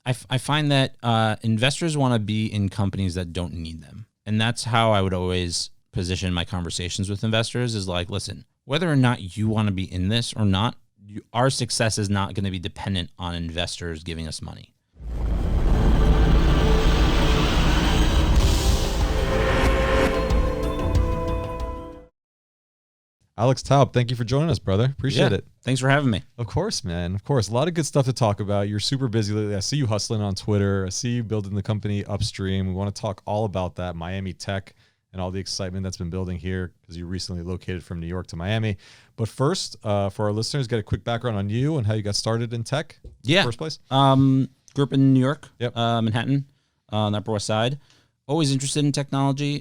I find that investors want to be in companies that don't need them. And that's how I would always position my conversations with investors is like, listen, whether or not you want to be in this or not, our success is not going to be dependent on investors giving us money. Alex Taub, thank you for joining us, brother. Appreciate it. Thanks for having me. Of course, man. Of course. A lot of good stuff to talk about. You're super busy lately. I see you hustling on Twitter. I see you building the company Upstream. We want to talk all about that, Miami tech, and all the excitement that's been building here because you recently located from New York to Miami. But first, for our listeners, get a quick background on you and how you got started in tech in the first place. Grew up in New York, Yep. Manhattan, on the Upper West Side. Always interested in technology.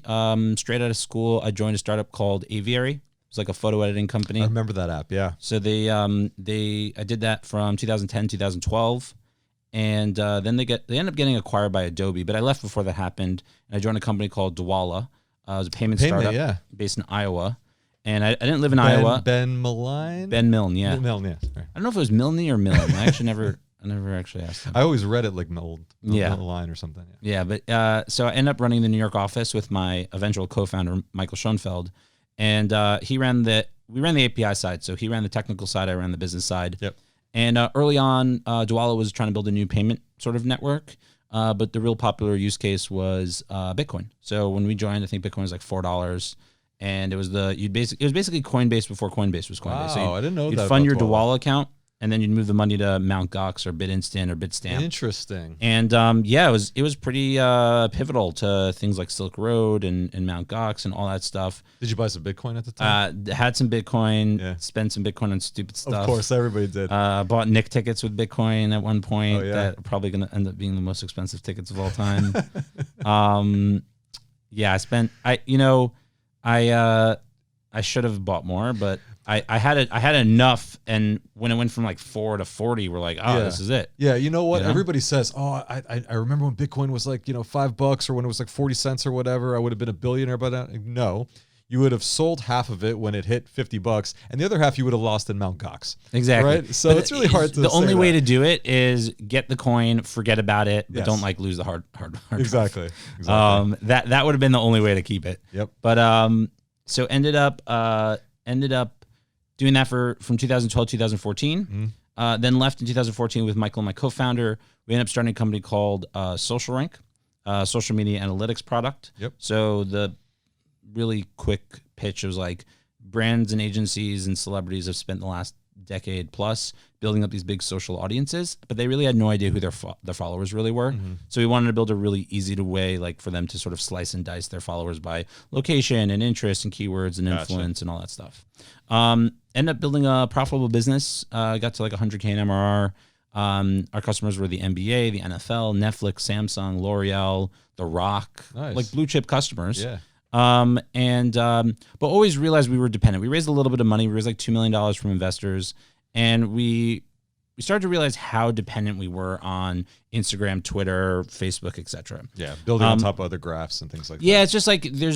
Straight out of school, I joined a startup called Aviary. It's like a photo editing company. I remember that app, yeah. So I did that from 2010, 2012. And then they end up getting acquired by Adobe, but I left before that happened. And I joined a company called Dwolla. It was a payment startup based in Iowa. And I didn't live in Iowa. Ben Milne? Ben Milne, yeah. Milne, yeah. Sorry. I don't know if it was Milne or Milne. I never actually asked him. I always read it like Milne or something. Yeah, but so I ended up running the New York office with my eventual co-founder, Michael Schoenfeld. And we ran the API side. So he ran the technical side, I ran the business side. Yep. And early on, Dwolla was trying to build a new payment sort of network. But the real popular use case was Bitcoin. So when we joined, I think Bitcoin was like $4. And it was basically Coinbase before Coinbase was Coinbase. Wow, so I didn't know that. You'd fund your Dwolla account, and then you'd move the money to Mt. Gox or BitInstant or Bitstamp. Interesting. And it was pretty pivotal to things like Silk Road and Mt. Gox and all that stuff. Did you buy some Bitcoin at the time? Had some Bitcoin, spent some Bitcoin on stupid stuff. Of course, everybody did. Bought Nick tickets with Bitcoin at one point. Oh, yeah. That are probably going to end up being the most expensive tickets of all time. I should have bought more, but I had enough, and when it went from like 4 to 40, we're like, this is it. Yeah, you know what? Everybody says, I remember when Bitcoin was like, $5 or when it was like 40 cents or whatever, I would have been a billionaire by now. No, you would have sold half of it when it hit $50, and the other half you would have lost in Mt. Gox. Exactly. Right? So it's really hard to The only way that. to do it is get the coin, forget about it, but Yes. don't like lose the hard Exactly. That would have been the only way to keep it. Yep. But so ended up doing that from 2012 2014. Then left in 2014 with Michael, my co-founder. We ended up starting a company called SocialRank, social media analytics product. Yep. So the really quick pitch was like brands and agencies and celebrities have spent the last decade plus building up these big social audiences, but they really had no idea who their followers really were. Mm-hmm. So we wanted to build a really easy way like for them to sort of slice and dice their followers by location and interest and keywords and influence and all that stuff. Ended up building a profitable business. Got to like 100K in MRR. Our customers were the NBA, the NFL, Netflix, Samsung, L'Oreal, The Rock, like blue chip customers. Yeah. But always realized we were dependent. We raised a little bit of money. We raised like $2 million from investors, and we started to realize how dependent we were on Instagram, Twitter, Facebook, etc. Yeah, building on top of other graphs and things like that. Yeah, it's just like there's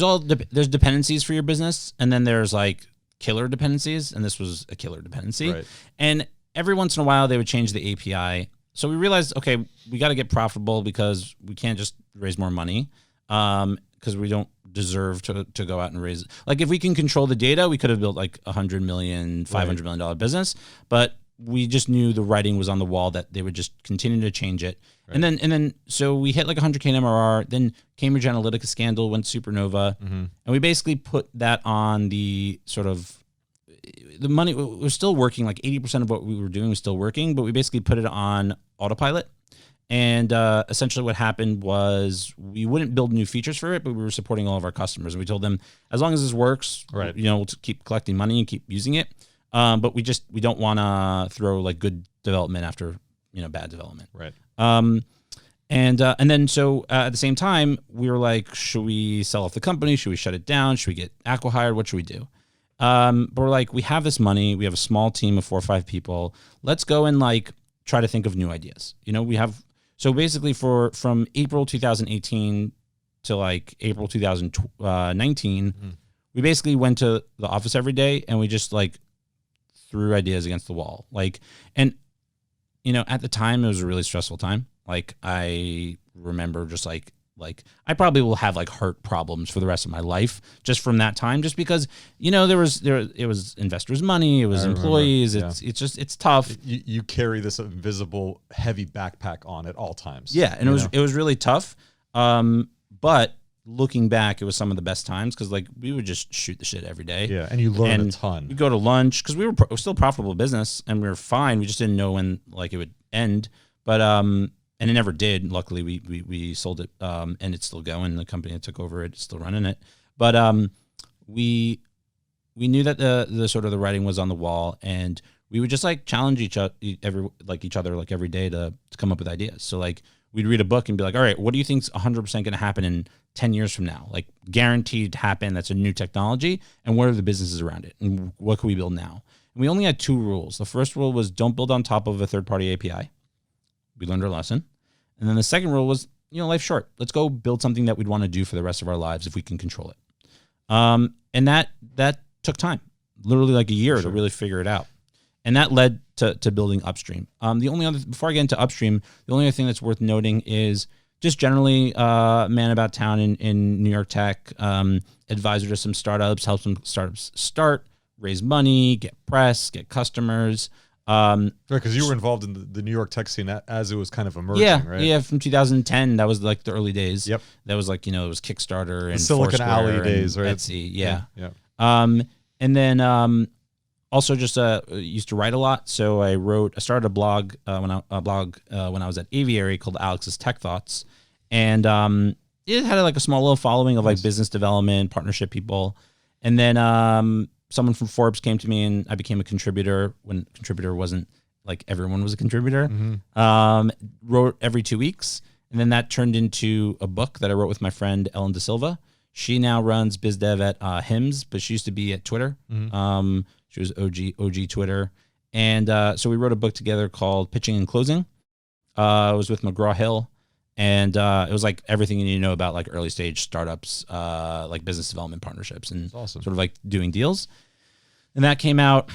dependencies for your business, and then there's like killer dependencies, and this was a killer dependency. Right. And every once in a while, they would change the API. So we realized, okay, we got to get profitable because we can't just raise more money. Because we don't deserve to go out and raise it. Like if we can control the data, we could have built like $100 million, $500 million business, but we just knew the writing was on the wall that they would just continue to change it. Right. And then so we hit like 100K in MRR, then Cambridge Analytica scandal went supernova, and we basically put that on the sort of, the money was still working, like 80% of what we were doing was still working, but we basically put it on autopilot. And essentially what happened was we wouldn't build new features for it, but we were supporting all of our customers. And we told them, as long as this works, right, we'll keep collecting money and keep using it. But we don't want to throw like good development after, bad development. Right. And then so at the same time, we were like, should we sell off the company? Should we shut it down? Should we get acqui-hired? What should we do? But we're like, we have this money. We have a small team of 4 or 5 people. Let's go and like try to think of new ideas. So basically from April 2018 to like April 2019, we basically went to the office every day and we just like threw ideas against the wall. At the time it was a really stressful time. Like I remember just like I probably will have like heart problems for the rest of my life just from that time, just because, you know, it was investors' money, it was employees. It's tough. You carry this invisible heavy backpack on at all times. Yeah. And it was really tough. But looking back, it was some of the best times because like we would just shoot the shit every day. Yeah. And you learn a ton. We go to lunch because we were still a profitable business and we were fine. We just didn't know when like it would end. But, and it never did. Luckily, we sold it, and it's still going. The company that took over it is still running it. But we knew that the sort of the writing was on the wall, and we would just like challenge each other every day to come up with ideas. So like we'd read a book and be like, all right, what do you think's 100% going to happen in 10 years from now? Like guaranteed to happen. That's a new technology, and what are the businesses around it, and what can we build now? And we only had 2 rules. The first rule was don't build on top of a third-party API. We learned our lesson. And then the second rule was, you know, life's short. Let's go build something that we'd want to do for the rest of our lives if we can control it. And that took time, literally like a year to really figure it out. And that led to building Upstream. Before I get into Upstream, the only other thing that's worth noting is just generally man about town in New York tech, advisor to some startups, help some startups start, raise money, get press, get customers. Right, because you were involved in the New York tech scene as it was kind of emerging, right? Yeah, from 2010, that was like the early days. Yep. That was like, you know, it was Kickstarter and Silicon Foursquare Alley days, right? Etsy, yeah. And then also just used to write a lot. So I started a blog when I was at Aviary called Alex's Tech Thoughts, and it had like a small little following of like business development, partnership people, and then someone from Forbes came to me and I became a contributor when contributor wasn't like everyone was a contributor. Wrote every 2 weeks. And then that turned into a book that I wrote with my friend Ellen De Silva. She now runs biz dev at HIMS, but she used to be at Twitter. She was OG Twitter. And so we wrote a book together called Pitching and Closing. It was with McGraw-Hill. And it was like everything you need to know about like early stage startups, like business development partnerships and sort of like doing deals. And that came out,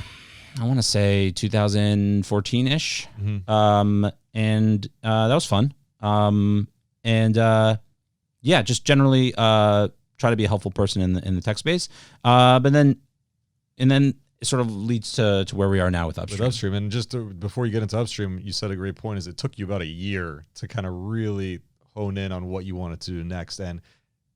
I want to say 2014-ish. And that was fun. Just generally try to be a helpful person in the tech space. And then it sort of leads to where we are now with Upstream. And just before you get into Upstream, you said a great point is it took you about a year to kind of really hone in on what you wanted to do next. And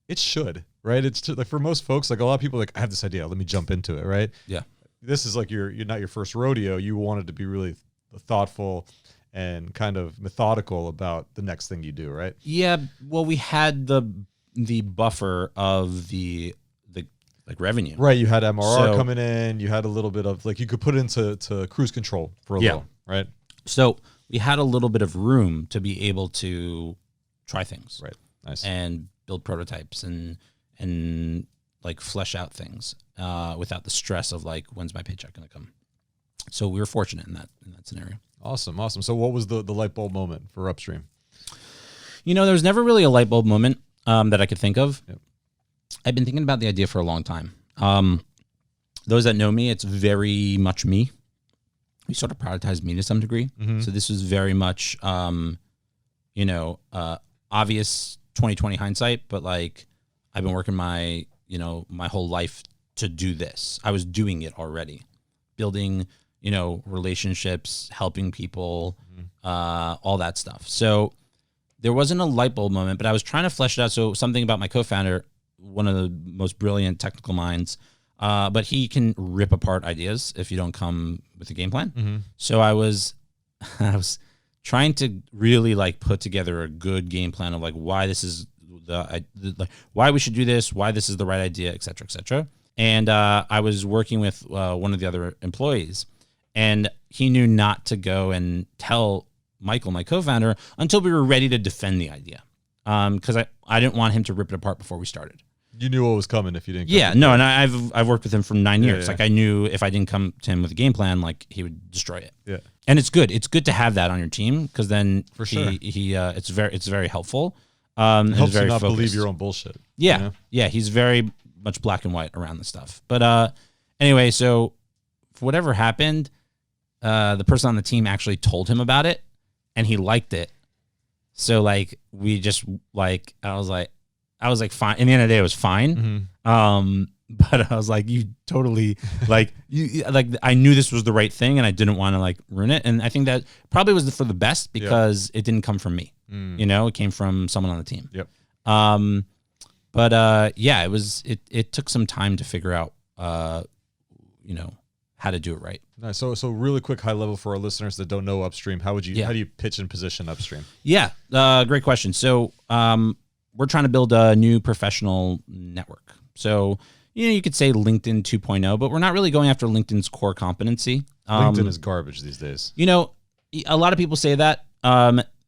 it should, right? It's like for most folks, like a lot of people like, I have this idea, let me jump into it, right? Yeah. This is like you're not your first rodeo. You wanted to be really thoughtful and kind of methodical about the next thing you do, right? Yeah. Well, we had the buffer of the like revenue. Right. You had MRR coming in. You had a little bit of like you could put it into cruise control for a little, right? So we had a little bit of room to be able to try things. Right. Nice. And build prototypes and like flesh out things without the stress of like, when's my paycheck going to come? So we were fortunate in that scenario. Awesome. So what was the light bulb moment for Upstream? You know, there was never really a light bulb moment that I could think of. Yep. I've been thinking about the idea for a long time. Those that know me, it's very much me. We sort of prioritize me to some degree. So this was very much, obvious 2020 hindsight, but like I've been working my whole life to do this. I was doing it already, building, relationships, helping people, all that stuff. So there wasn't a light bulb moment, but I was trying to flesh it out. So something about my co-founder, one of the most brilliant technical minds, but he can rip apart ideas if you don't come with a game plan. So I was trying to really like put together a good game plan of like why this is why we should do this, why this is the right idea, et cetera, et cetera. And I was working with one of the other employees, and he knew not to go and tell Michael, my co-founder, until we were ready to defend the idea. Because I didn't want him to rip it apart before we started. You knew what was coming if you didn't. And I've worked with him for 9 years. Like I knew if I didn't come to him with a game plan, like he would destroy it. Yeah. And it's good. It's good to have that on your team because then for sure it's very helpful. It helps very you not focused. believe your own bullshit. Yeah. Yeah. He's very much black and white around the stuff. But anyway, so for whatever happened, the person on the team actually told him about it and he liked it. So like we just like I was like fine. In the end of the day, it was fine. But I was like, you totally like you like I knew this was the right thing, and I didn't want to like ruin it. And I think that probably was for the best because it didn't come from me. You know, it came from someone on the team. Yep. But yeah, it took some time to figure out you know, how to do it right. Nice. So really quick, high level for our listeners that don't know Upstream, how do you pitch and position Upstream? Yeah, great question. So we're trying to build a new professional network. So you could say LinkedIn 2.0, but we're not really going after LinkedIn's core competency. LinkedIn is garbage these days. You know, a lot of people say that.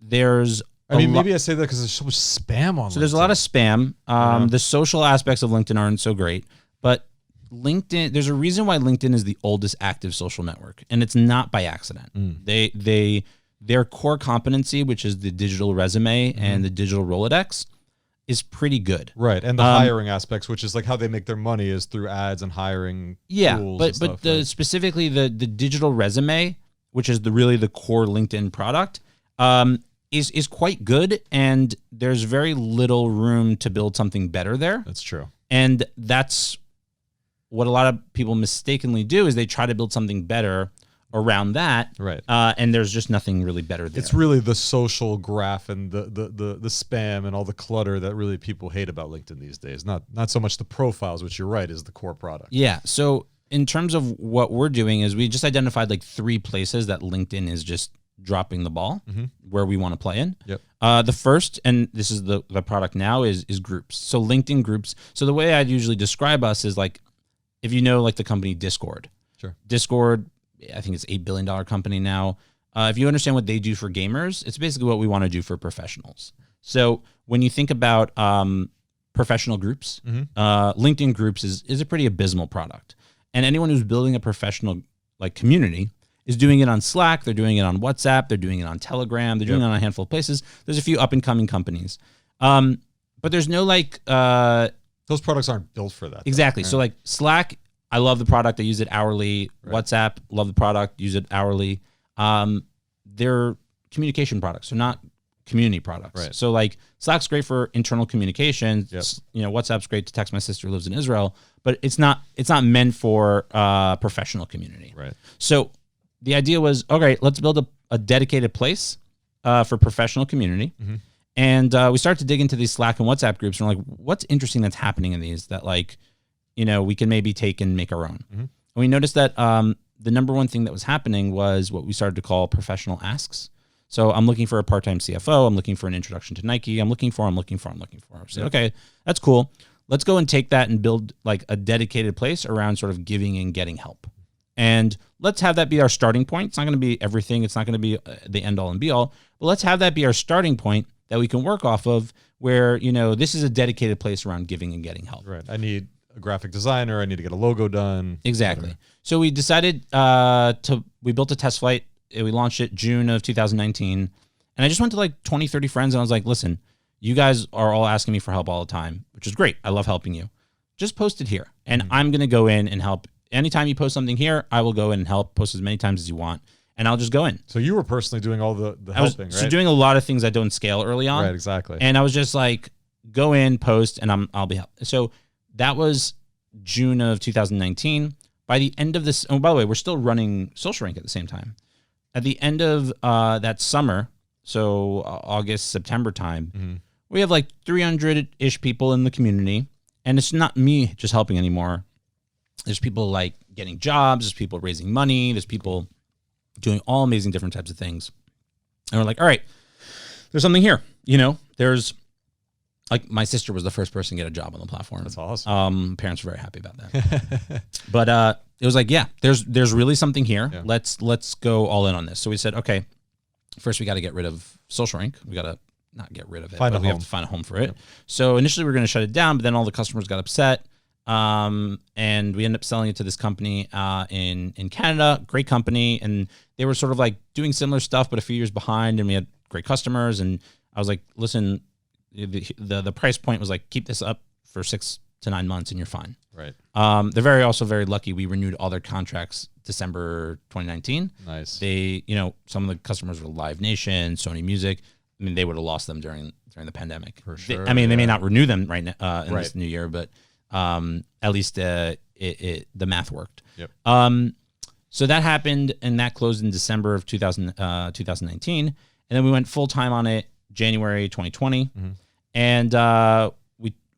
There's maybe I say that because there's so much spam on. So there's a lot of spam. The social aspects of LinkedIn aren't so great, but LinkedIn, there's a reason why LinkedIn is the oldest active social network, and it's not by accident. Their core competency, which is the digital resume and the digital Rolodex, is pretty good. Right. And the hiring aspects, which is like how they make their money is through ads and hiring tools. But specifically the digital resume, which is really the core LinkedIn product, is quite good, and there's very little room to build something better there. That's true. And that's what a lot of people mistakenly do is they try to build something better around that. Right. And there's just nothing really better there. It's really the social graph and the spam and all the clutter that really people hate about LinkedIn these days. Not so much the profiles, which you're right is the core product. Yeah. So in terms of what we're doing is we just identified like 3 places that LinkedIn is just dropping the ball where we want to play in. Yep. The first, and this is the product now, is groups. So LinkedIn groups. So the way I'd usually describe us is like, if you know like the company Discord. Sure. Discord, I think it's $8 billion company now. If you understand what they do for gamers, it's basically what we want to do for professionals. So when you think about professional groups, LinkedIn groups is a pretty abysmal product. And anyone who's building a professional like community is doing it on Slack. They're doing it on WhatsApp. They're doing it on Telegram. They're doing it on a handful of places. There's a few up and coming companies. But there's no like... those products aren't built for that. Exactly. Though, right? So like Slack, I love the product. I use it hourly. Right. WhatsApp, love the product. Use it hourly. They're communication products. They're not community products. Right. So like Slack's great for internal communication. Yep. You know, WhatsApp's great to text my sister who lives in Israel, but it's not meant for professional community. Right. So the idea was, okay, let's build a dedicated place for professional community. And we started to dig into these Slack and WhatsApp groups, and we're like, what's interesting that's happening in these that like, you know, we can maybe take and make our own. And we noticed that the number one thing that was happening was what we started to call professional asks. So I'm looking for a part-time CFO. I'm looking for an introduction to Nike. I'm looking for. I said, okay, that's cool. Let's go and take that and build like a dedicated place around sort of giving and getting help. And let's have that be our starting point. It's not going to be everything. It's not going to be the end all and be all, but let's have that be our starting point that we can work off of where, you know, this is a dedicated place around giving and getting help. Right. I need a graphic designer. I need to get a logo done. Exactly. Whatever. So we decided we built a test flight. We launched it June of 2019. And I just went to like 20, 30 friends and I was like, listen, you guys are all asking me for help all the time, which is great. I love helping you. Just post it here. And I'm going to go in and help. Anytime you post something here, I will go in and help. Post as many times as you want. And I'll just go in. So you were personally doing all the helping, right? So doing a lot of things that don't scale early on. Right, exactly. And I was just like, go in, post, and I'll be helping. So that was June of 2019. By the end of this, oh, by the way, we're still running SocialRank at the same time. At the end of that summer, so August, September time, we have like 300-ish people in the community. And it's not me just helping anymore. There's people like getting jobs. There's people raising money. There's people doing all amazing different types of things. And we're like, all right, there's something here. You know, there's like my sister was the first person to get a job on the platform. That's awesome. Parents were very happy about that. But it was like, yeah, there's really something here. Yeah. Let's go all in on this. So we said, okay, first we got to get rid of SocialRank. We got to not get rid of it, but we have to find a home for it. Yep. So initially we were going to shut it down, but then all the customers got upset. And we ended up selling it to this company in Canada, great company. And they were sort of like doing similar stuff, but a few years behind, and we had great customers. And I was like, listen, the price point was like, keep this up for 6 to 9 months and you're fine. Right. They're also very lucky. We renewed all their contracts December 2019. Nice. They, you know, some of the customers were Live Nation, Sony Music. I mean, they would have lost them during the pandemic. For sure. They may not renew them right now in this new year, but at least the math worked. Yep. So that happened, and that closed in December of 2019, and then we went full time on it January 2020, and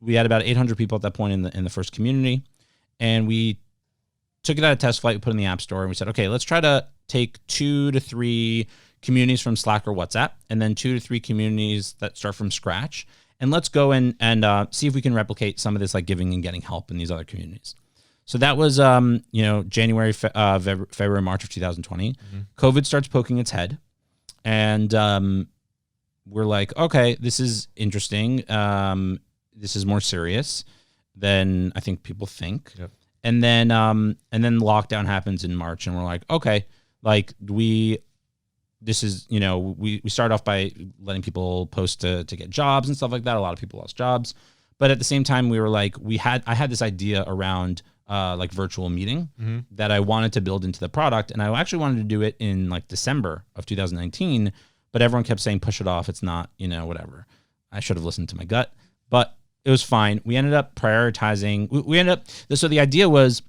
we had about 800 people at that point in the first community, and we took it out of test flight, we put it in the App Store, and we said, okay, let's try to take 2 to 3 communities from Slack or WhatsApp, and then 2 to 3 communities that start from scratch, and let's go and see if we can replicate some of this, like giving and getting help in these other communities. So that was, January, February, March of 2020. COVID starts poking its head, and we're like, okay, this is interesting. This is more serious than I think people think. Yep. And then lockdown happens in March, and we're like, okay, like we start off by letting people post to get jobs and stuff like that. A lot of people lost jobs, but at the same time, we were like, I had this idea around like virtual meeting that I wanted to build into the product, and I actually wanted to do it in like December of 2019, but everyone kept saying push it off. It's not, whatever. I should have listened to my gut, but it was fine. We ended up prioritizing. So the idea was,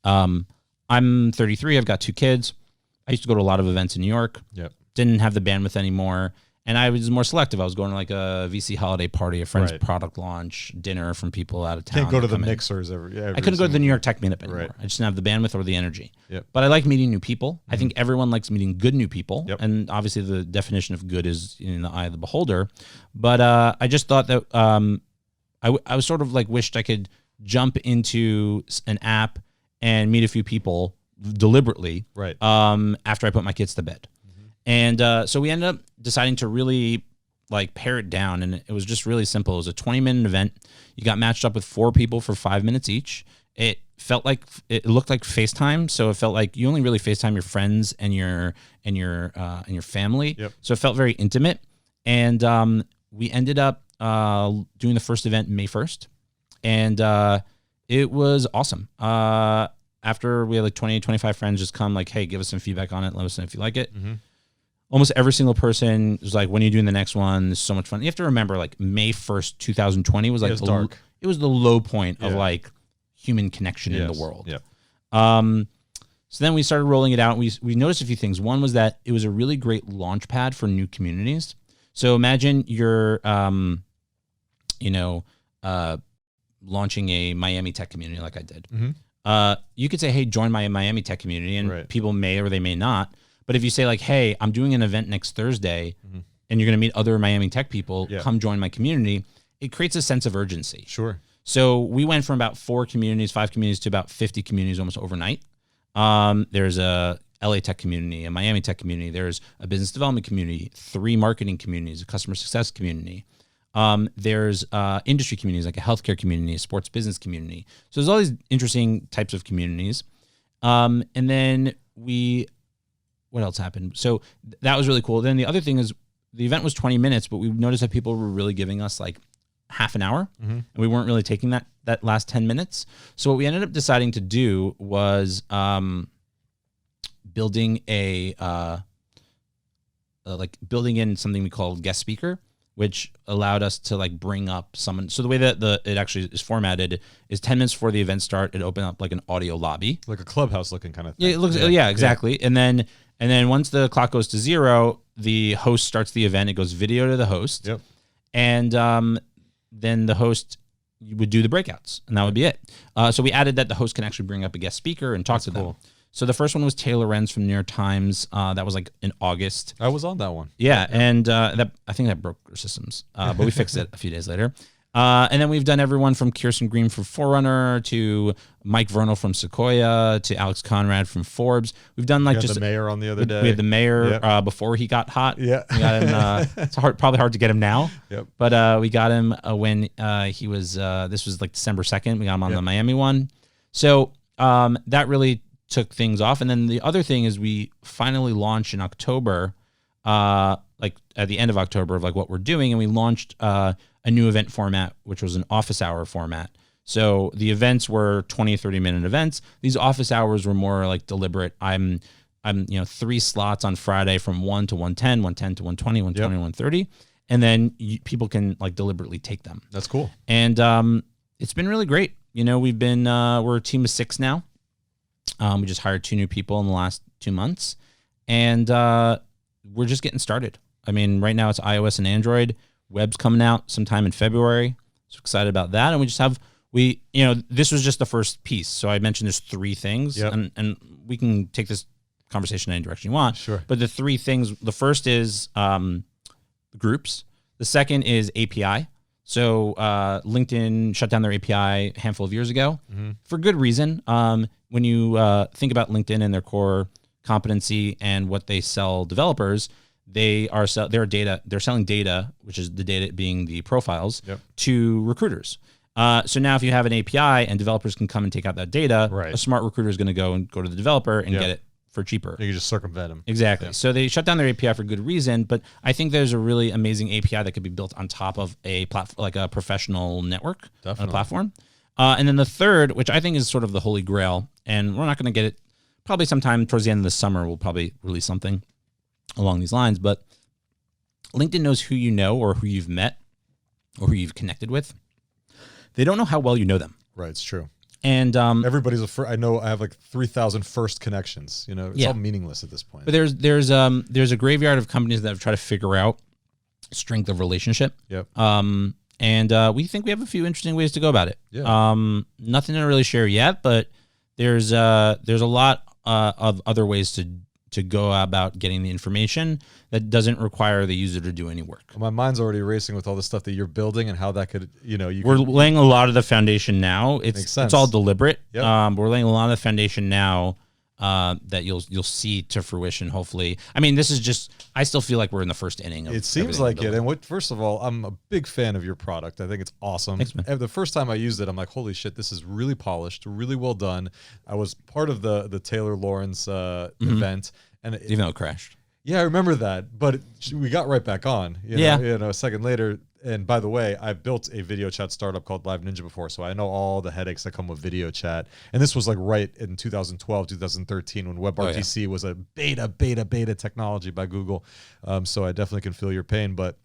I'm 33. I've got 2 kids. I used to go to a lot of events in New York. Yep. Didn't have the bandwidth anymore. And I was more selective. I was going to like a VC holiday party, a friend's product launch, dinner from people out of town. Can't go to the mixers every I couldn't go to the New York Tech Meetup anymore. Right. I just didn't have the bandwidth or the energy. Yep. But I like meeting new people. I think everyone likes meeting good new people. Yep. And obviously the definition of good is in the eye of the beholder. But I just thought that I was sort of like wished I could jump into an app and meet a few people deliberately after I put my kids to bed. And so we ended up deciding to really like pare it down, and it was just really simple. It was a 20-minute event. You got matched up with 4 people for 5 minutes each. It looked like FaceTime, so it felt like you only really FaceTime your friends and your family. Yep. So it felt very intimate. And we ended up doing the first event May 1st, and it was awesome. After we had like 20, 25 friends just come like, hey, give us some feedback on it. Let us know if you like it. Almost every single person was like, when are you doing the next one? This is so much fun. You have to remember, like, May 1st, 2020 was like dark. It was the low point of like human connection in the world. Yep. So then we started rolling it out. We noticed a few things. One was that it was a really great launch pad for new communities. So imagine you're, launching a Miami tech community like I did. You could say, hey, join my Miami tech community, and people may or they may not. But if you say like, hey, I'm doing an event next Thursday and you're going to meet other Miami tech people, come join my community, it creates a sense of urgency. Sure. So we went from about 5 communities to about 50 communities almost overnight. There's a LA tech community, a Miami tech community. There's a business development community, 3 marketing communities, a customer success community. There's industry communities like a healthcare community, a sports business community. So there's all these interesting types of communities. And then what else happened? So that was really cool. Then the other thing is the event was 20 minutes, but we noticed that people were really giving us like half an hour, and we weren't really taking that last 10 minutes. So what we ended up deciding to do was building building in something we called guest speaker, which allowed us to like bring up someone. So the way that it actually is formatted is 10 minutes before the event start, it opened up like an audio lobby. Like a clubhouse looking kind of thing. Yeah, it looks, exactly. Yeah. And then once the clock goes to 0, the host starts the event. It goes video to the host. Yep. And then the host would do the breakouts, and that would be it. So we added that the host can actually bring up a guest speaker and talk to them. So the first one was Taylor Renz from New York Times. That was like in August. I was on that one. Yeah. And I think that broke our systems, but we fixed it a few days later. And then we've done everyone from Kirsten Green from Forerunner to Mike Vernal from Sequoia to Alex Conrad from Forbes. We've done like just the mayor on the other day. We had the mayor before he got hot. Yeah, we got him. It's probably hard to get him now. Yep. But we got him when he was. This was like December 2nd. We got him on the Miami one. So that really took things off. And then the other thing is we finally launched in October, like at the end of October, of like what we're doing, and we launched a new event format, which was an office hour format. So the events were 20, 30-minute events. These office hours were more like deliberate. I'm I'm 3 slots on Friday from 1 to 110, 110 to 120, 120 to 130, and then people can like deliberately take them. That's cool. And it's been really great. We've been we're a team of 6 now. We just hired 2 new people in the last 2 months, and we're just getting started. I mean, right now it's iOS and Android. Web's coming out sometime in February. So excited about that. And we just have this was just the first piece. So I mentioned there's 3 things, and we can take this conversation any direction you want. Sure. But the 3 things, the first is groups. The second is API. So LinkedIn shut down their API a handful of years ago for good reason. When you think about LinkedIn and their core competency and what they sell developers, they're selling data, which is the data being the profiles, to recruiters. So now if you have an API and developers can come and take out that data, a smart recruiter is going to go to the developer and get it for cheaper. You can just circumvent them. Exactly. Yeah. So they shut down their API for good reason, but I think there's a really amazing API that could be built on top of a platform, like a professional network, a platform. And then the third, which I think is sort of the holy grail, and we're not going to get it probably sometime towards the end of the summer, we'll probably release something along these lines, but LinkedIn knows who you know or who you've met or who you've connected with. They don't know how well you know them. Right, it's true. And everybody's I know I have like 3,000 first connections. It's all meaningless at this point. But there's a graveyard of companies that have tried to figure out strength of relationship. Yep. And we think we have a few interesting ways to go about it. Yeah. Nothing to really share yet, but there's a lot of other ways to go about getting the information that doesn't require the user to do any work. My mind's already racing with all the stuff that you're building and how that could, we're laying a lot of the foundation now. It's all deliberate. Yep. We're laying a lot of the foundation now that you'll see to fruition, hopefully. I mean, this is just, I still feel like we're in the first inning of it seems like it. And first of all, I'm a big fan of your product. I think it's awesome. Thanks, man. The first time I used it, I'm like, holy shit, this is really polished, really well done. I was part of the Taylor Lawrence event. And even though it crashed. Yeah, I remember that, but we got right back on. A second later. And by the way, I built a video chat startup called Live Ninja before, so I know all the headaches that come with video chat. And this was like right in 2012, 2013, when WebRTC was a beta technology by Google. So I definitely can feel your pain, but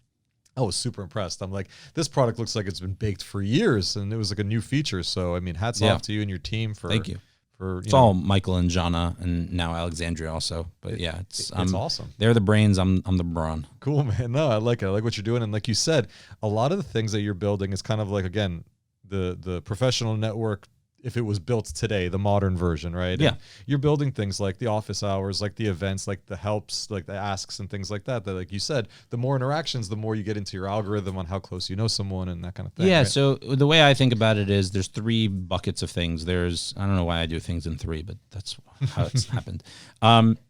I was super impressed. I'm like, this product looks like it's been baked for years, and it was like a new feature. So I mean, hats off to you and your team for. Thank you. It's all Michael and Jana, and now Alexandria also. But yeah, it's awesome. They're the brains. I'm the brawn. Cool, man. No, I like it. I like what you're doing. And like you said, a lot of the things that you're building is kind of like, again, the professional network. If it was built today, the modern version, right? Yeah. And you're building things like the office hours, like the events, like the helps, like the asks and things like that. That, like you said, the more interactions, the more you get into your algorithm on how close you know someone and that kind of thing. Yeah. Right? So the way I think about it is there's 3 buckets of things. I don't know why I do things in 3, but that's how it's happened.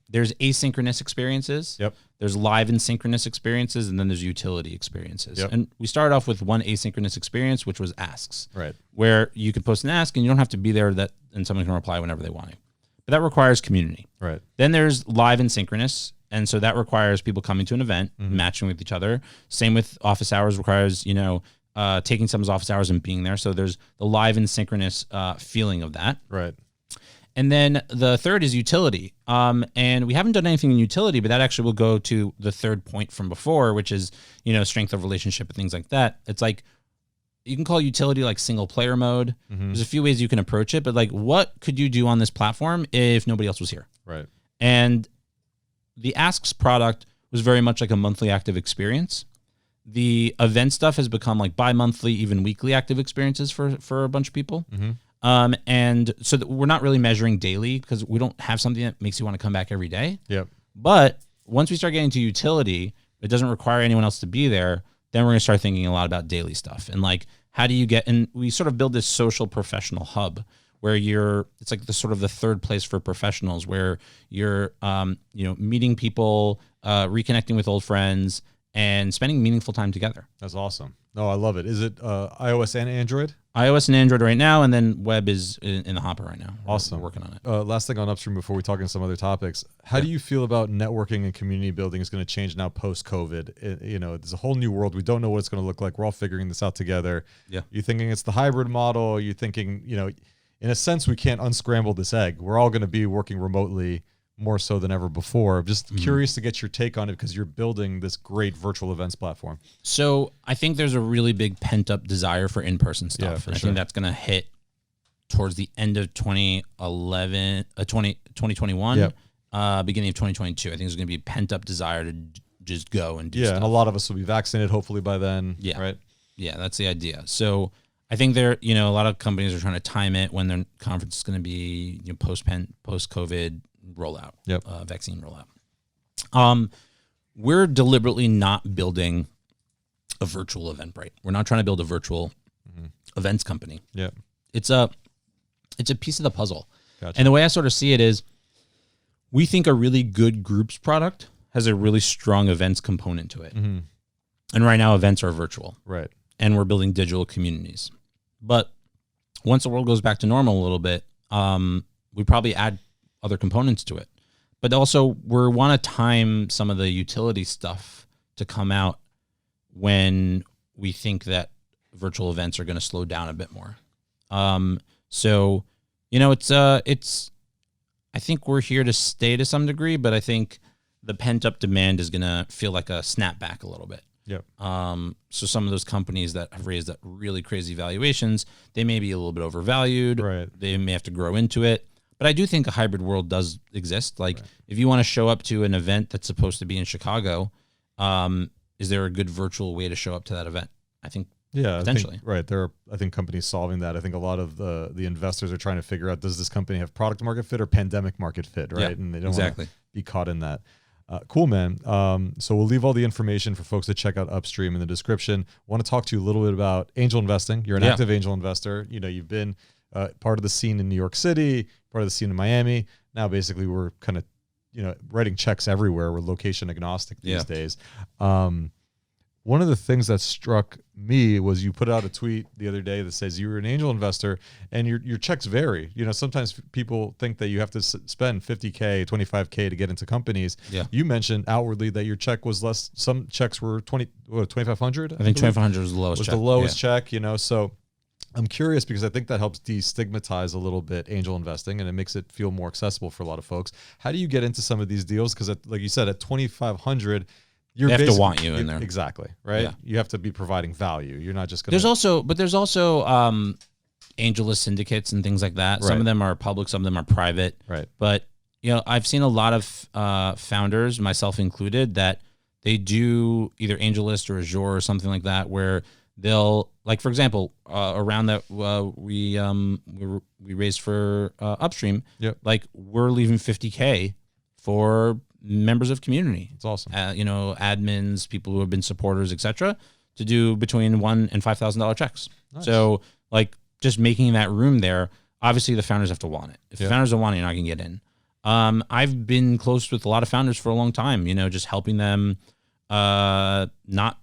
There's asynchronous experiences. Yep. There's live and synchronous experiences, and then there's utility experiences. Yep. And we started off with one asynchronous experience, which was asks. Right. Where you can post an ask and you don't have to be there and someone can reply whenever they want to. But that requires community. Right. Then there's live and synchronous. And so that requires people coming to an event, matching with each other. Same with office hours requires, taking someone's office hours and being there. So there's the live and synchronous feeling of that. Right. And then the third is utility. And we haven't done anything in utility, but that actually will go to the third point from before, which is, strength of relationship and things like that. It's like, you can call utility like single player mode. There's a few ways you can approach it, but like, what could you do on this platform if nobody else was here? Right. And the Asks product was very much like a monthly active experience. The event stuff has become like bi-monthly, even weekly active experiences for a bunch of people. And so we're not really measuring daily because we don't have something that makes you want to come back every day. Yep. But once we start getting to utility, it doesn't require anyone else to be there. Then we're going to start thinking a lot about daily stuff and like, how do you get, and we sort of build this social professional hub where it's like the sort of the third place for professionals where you're, meeting people, reconnecting with old friends and spending meaningful time together. That's awesome. No, I love it. Is it iOS and Android? iOS and Android right now, and then web is in the hopper right now. Awesome. We're working on it. Last thing on Upstream before we talk into some other topics. How do you feel about networking and community building is going to change now post-COVID? There's a whole new world. We don't know what it's going to look like. We're all figuring this out together. Yeah. You thinking it's the hybrid model? Are you thinking, in a sense, we can't unscramble this egg. We're all going to be working remotely. more so than ever before. Just curious to get your take on it because you're building this great virtual events platform. So I think there's a really big pent up desire for in-person stuff. Yeah, for and I sure. think that's going to hit towards the end of 2021, Yep. Beginning of 2022. I think there's going to be pent up desire to just go and do Yeah, stuff. and a lot of us will be vaccinated hopefully by then. Yeah. Right. Yeah, that's the idea. So I think a lot of companies are trying to time it when their conference is going to be post-COVID rollout, vaccine rollout. We're deliberately not building a virtual Eventbrite. We're not trying to build a virtual events company. Yeah. It's a piece of the puzzle. Gotcha. And the way I sort of see it is we think a really good groups product has a really strong events component to it. Mm-hmm. And right now events are virtual. Right. And we're building digital communities. But once the world goes back to normal a little bit, we probably add other components to it. But also we want to time some of the utility stuff to come out when we think that virtual events are going to slow down a bit more. So, it's I think we're here to stay to some degree, but I think the pent up demand is going to feel like a snapback a little bit. Yep. So some of those companies that have raised that really crazy valuations, they may be a little bit overvalued. Right. They may have to grow into it. But I do think a hybrid world does exist. Like if you want to show up to an event that's supposed to be in Chicago, is there a good virtual way to show up to that event? I think potentially. There are, I think, companies solving that. I think a lot of the investors are trying to figure out, does this company have product market fit or pandemic market fit, right? Yeah, and they don't want to be caught in that. Cool, man. So we'll leave all the information for folks to check out Upstream in the description. Want to talk to you a little bit about angel investing. You're an active angel investor. You've been part of the scene in New York City, part of the scene in Miami. Now, basically, we're kind of, writing checks everywhere. We're location agnostic these days. One of the things that struck me was you put out a tweet the other day that says you were an angel investor and your checks vary. Sometimes people think that you have to spend $50K, $25K to get into companies. Yeah. You mentioned outwardly that your check was less. Some checks were $2,500. I think $2,500 was the lowest check. The lowest check, So I'm curious because I think that helps destigmatize a little bit angel investing and it makes it feel more accessible for a lot of folks. How do you get into some of these deals? Because like you said, at $2,500, they have to want you in there. Exactly. Right. Yeah. You have to be providing value. You're not just going to. There's also AngelList syndicates and things like that. Right. Some of them are public, some of them are private. Right. But, I've seen a lot of founders, myself included, that they do either AngelList or Azure or something like that, where they'll, like, for example, around that, we raised for Upstream. Yep. Like, we're leaving $50K for members of community. It's awesome. Admins, people who have been supporters, etc., to do between $1,000 and $5,000 checks. Nice. So, like, just making that room there. Obviously, the founders have to want it. If the founders don't want it, you're not gonna get in. I've been close with a lot of founders for a long time. Just helping them, not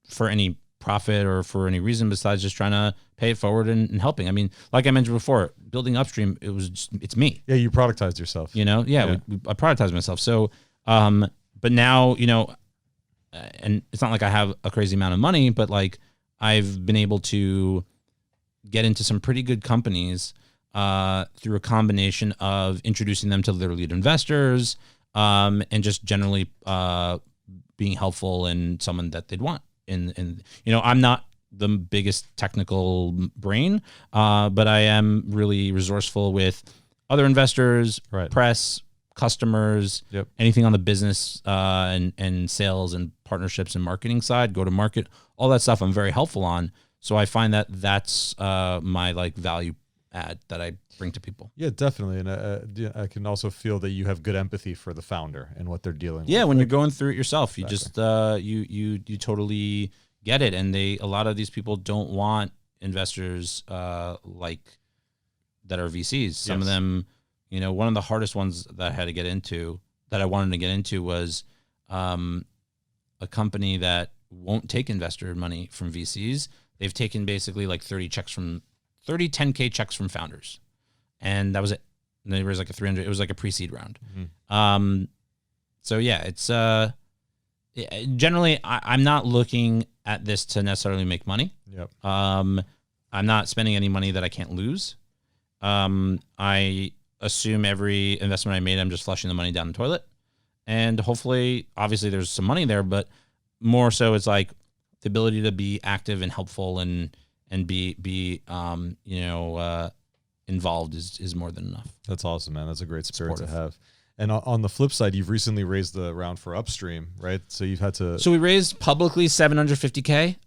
for any profit or for any reason besides just trying to pay it forward and helping. I mean, like I mentioned before, building Upstream, it's me. Yeah, you productized yourself. I productized myself. So. But now, and it's not like I have a crazy amount of money, but like I've been able to get into some pretty good companies through a combination of introducing them to their lead investors and just generally being helpful and someone that they'd want. And I'm not the biggest technical brain, but I am really resourceful with other investors, press, customers, anything on the business and sales and partnerships and marketing side, go to market, all that stuff I'm very helpful on. So I find that that's my value add that I bring to people. Yeah, definitely. And I can also feel that you have good empathy for the founder and what they're dealing with. Yeah, when you're going through it yourself, you just you totally get it. And a lot of these people don't want investors that are VCs. Some of them, one of the hardest ones that I wanted to get into was a company that won't take investor money from VCs. They've taken basically 30 10K checks from founders. And that was it. And there was it was like a pre-seed round. Mm-hmm. So yeah, it's generally I'm not looking at this to necessarily make money. Yep. I'm not spending any money that I can't lose. I assume every investment I made, I'm just flushing the money down the toilet. And hopefully, obviously there's some money there, but more so it's like the ability to be active and helpful and be involved is more than enough. That's awesome, man. That's a great spirit to have. And on the flip side, you've recently raised the round for Upstream, right? So you've had to. So we raised publicly $750K.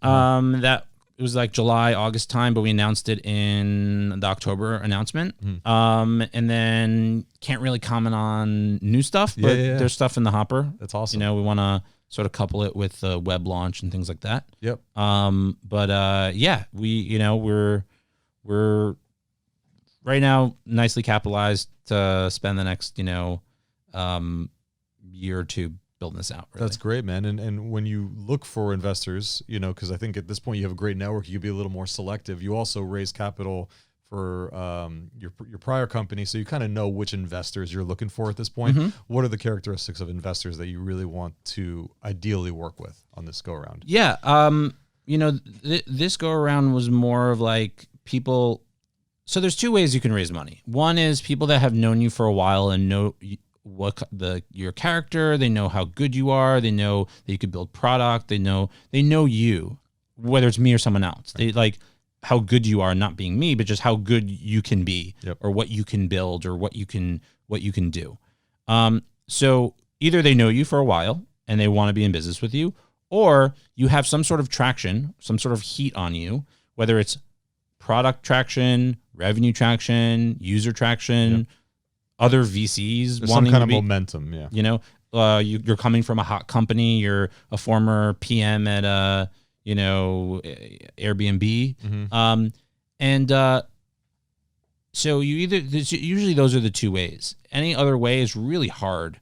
That it was like July, August time, but we announced it in the October announcement. And then can't really comment on new stuff, but there's stuff in the hopper. That's awesome. We want to sort of couple it with the web launch and things like that. Yep. We're right now nicely capitalized to spend the next, year or two building this out. Really. That's great, man. And when you look for investors, because I think at this point you have a great network, you can be a little more selective. You also raise capital for your prior company, so you kind of know which investors you're looking for at this point. What are the characteristics of investors that you really want to ideally work with on this go around? Yeah, this go around was more of like people. So there's two ways you can raise money. One is people that have known you for a while and know your character. They know how good you are. They know that you could build product. They know you, whether it's me or someone else. They like how good you are, not being me, but just how good you can be, or what you can build, or what you can do. So either they know you for a while and they want to be in business with you, or you have some sort of traction, some sort of heat on you, whether it's product traction, revenue traction, user traction, other VCs. There's some kind of momentum, you're coming from a hot company, you're a former PM at Airbnb. So usually those are the two ways. Any other way is really hard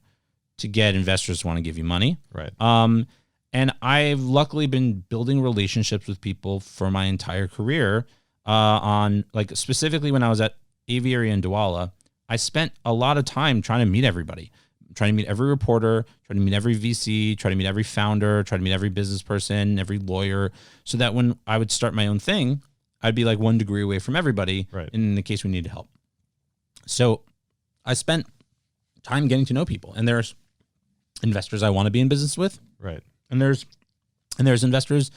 to get investors to want to give you money. Right. And I've luckily been building relationships with people for my entire career. On like specifically when I was at Aviary and Dwolla, I spent a lot of time trying to meet everybody, trying to meet every reporter, trying to meet every VC, trying to meet every founder, trying to meet every business person, every lawyer, so that when I would start my own thing, I'd be like 1 degree away from everybody in the case we needed help. So I spent time getting to know people, and there's investors I want to be in business with. Right. And there's investors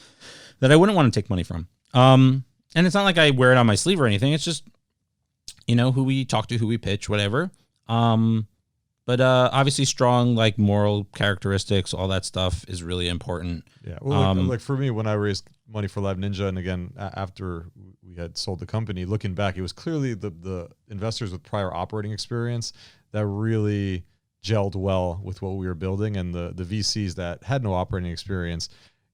that I wouldn't want to take money from. And it's not like I wear it on my sleeve or anything. It's just, who we talk to, who we pitch, whatever. But obviously strong, like moral characteristics, all that stuff is really important. Yeah. Well, like for me, when I raised money for Lab Ninja, and again, after we had sold the company, looking back, it was clearly the investors with prior operating experience that really gelled well with what we were building. And the VCs that had no operating experience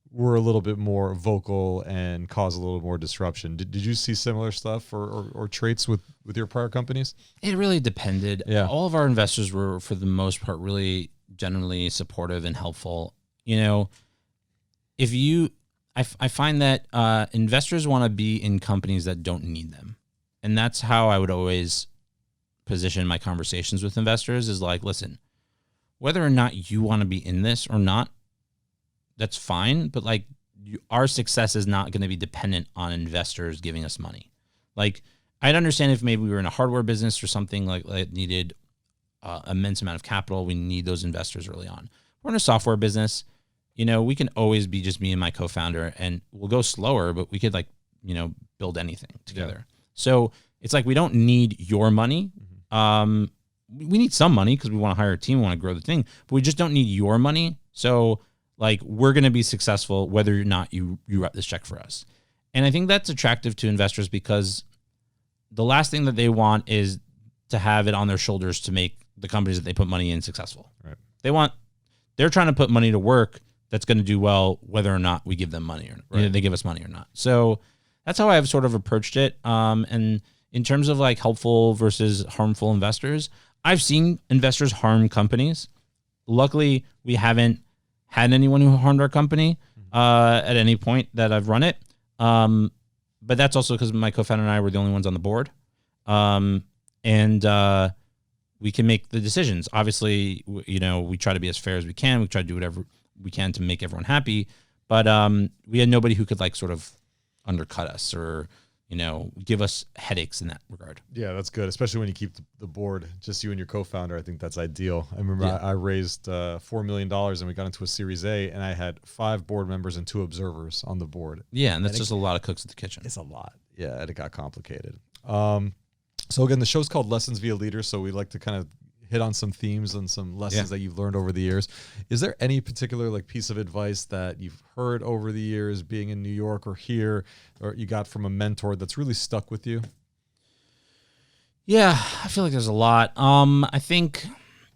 were a little bit more vocal and caused a little more disruption. Did you see similar stuff or traits with your prior companies? It really depended. Yeah. All of our investors were, for the most part, really generally supportive and helpful. I find that investors want to be in companies that don't need them. And that's how I would always position my conversations with investors is like, listen, whether or not you want to be in this or not, that's fine, but like our success is not going to be dependent on investors giving us money. Like I'd understand if maybe we were in a hardware business or something like that needed immense amount of capital. We need those investors early on. We're in a software business. We can always be just me and my co-founder, and we'll go slower, but we could build anything together. Yeah. So it's like we don't need your money. We need some money because we want to hire a team, we want to grow the thing, but we just don't need your money. So like we're going to be successful whether or not you write this check for us. And I think that's attractive to investors because the last thing that they want is to have it on their shoulders to make the companies that they put money in successful. Right. They're trying to put money to work that's going to do well whether or not we give them money or they give us money or not. So that's how I've sort of approached it. And in terms of like helpful versus harmful investors, I've seen investors harm companies. Luckily, we haven't had anyone who harmed our company at any point that I've run it. But that's also because my co-founder and I were the only ones on the board. And we can make the decisions. Obviously, we try to be as fair as we can. We try to do whatever we can to make everyone happy. But we had nobody who could like sort of undercut us or give us headaches in that regard. Yeah, that's good, especially when you keep the board just you and your co-founder. I think that's ideal. I remember I raised $4 million and we got into a Series A, and I had 5 board members and 2 observers on the board. Yeah, and that's just a lot of cooks at the kitchen. It's a lot. Yeah, and it got complicated. So again, the show's called Lessons Via Leaders, so we like to kind of hit on some themes and some lessons that you've learned over the years. Is there any particular like piece of advice that you've heard over the years being in New York or here, or you got from a mentor that's really stuck with you? Yeah, I feel like there's a lot. I think,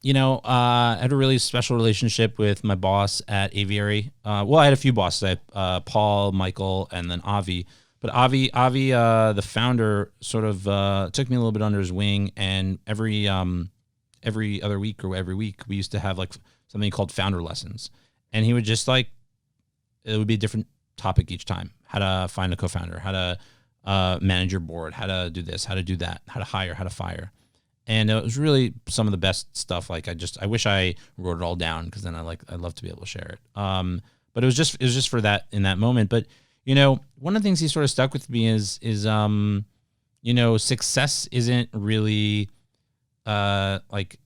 I had a really special relationship with my boss at Aviary. Well, I had a few bosses, Paul, Michael, and then Avi. But Avi, the founder, sort of took me a little bit under his wing, and every other week or every week, we used to have like something called founder lessons. And he would just it would be a different topic each time. How to find a co-founder, how to manage your board, how to do this, how to do that, how to hire, how to fire. And it was really some of the best stuff. Like I wish I wrote it all down, because then I'd love to be able to share it. But it was just for that in that moment. But, one of the things he sort of stuck with me is success isn't really, like